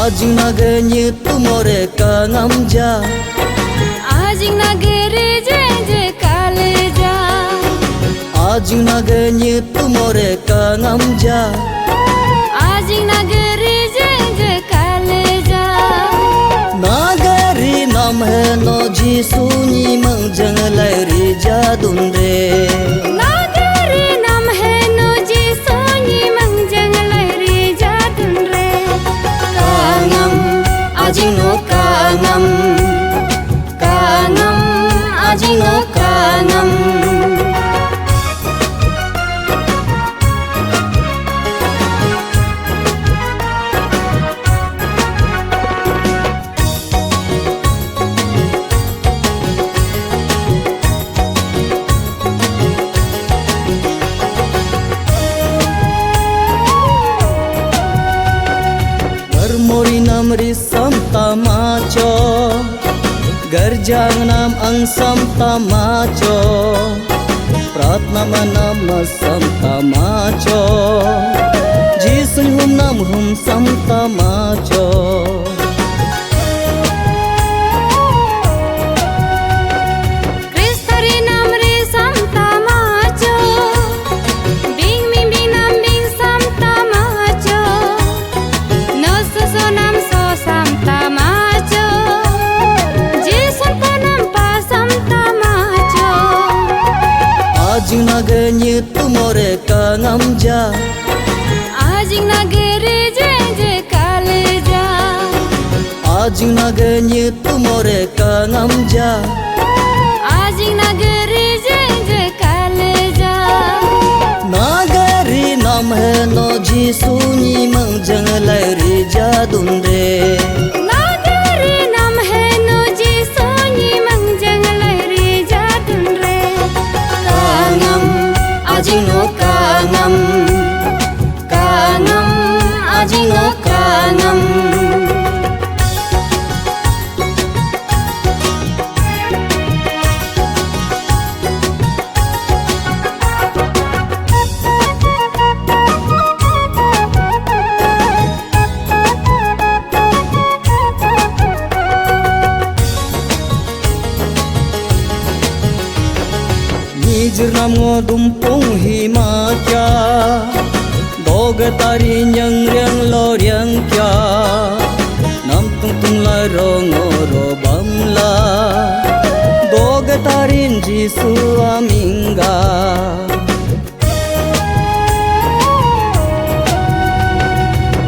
Ajing naganya tumore kangamja, Ajing nagere jenje kaleja, Ajing naganya tumore kangamja, Ajing nagere jenje kaleja. Nagari nam hai no Jisu ni mang jang lai ri jadun re. Nagari nam hai no Jisu ni mang jang lai ri jadun re. Kangam, ajing no kangam, kangam, ajing no kangam. Mori nam risam tamacho, garjang nam angsam tamacho, pratna nam sam tamacho, jisun hum nam hum sam tamacho. Kristari nam re sam tamacho, bing bing bing nam bing sam tamacho. So nam so sam tamacho, Jisun pa nam pa sam tamacho. Ajing naganya tumore kangamja, Ajing nagere jenje kaleja, Ajing naganya tumore kangamja, Ajing nagere jenje kaleja. Nagari nam hai no Jisu ni mang jang lai ri jadun re. Nagari nam hai no Jisu ni mang jang lai ri jadun re. Kangam, ajing no kangam, kangam, ajing no kangam. Nijir nam ngodumpung himakya, Bogatari nyang riang lo riang kya, Nam tung tung la ro ngoro bamla, Bogatarin Jisu aminga.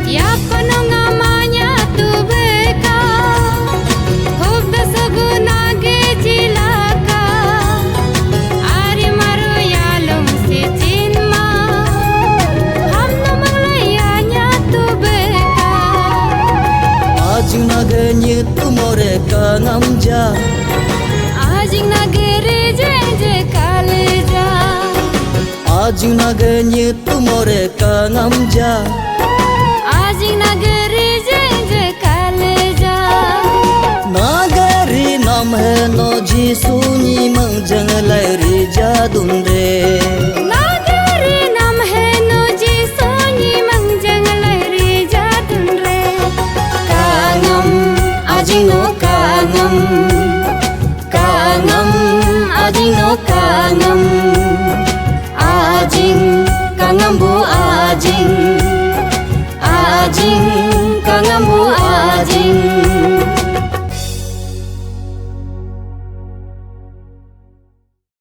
Ya kono ngamanya tu beka, hubda saguna ge jilaka. Ari maru yalum si cinma, ham no manglayanya tu beka. Ajing naganya tumore kangamja, Ajing nagere jenje kaleja, Ajing naganya tumore kangamja, Ajing nagere jenje kaleja. Nagari nam hai no Jisu ni mang jang lai ri jadun re. Nagari nam hai no Jisu ni mang jang lai ri jadun re. Kangam, ajing no kangam, kangam, ajing no kangam.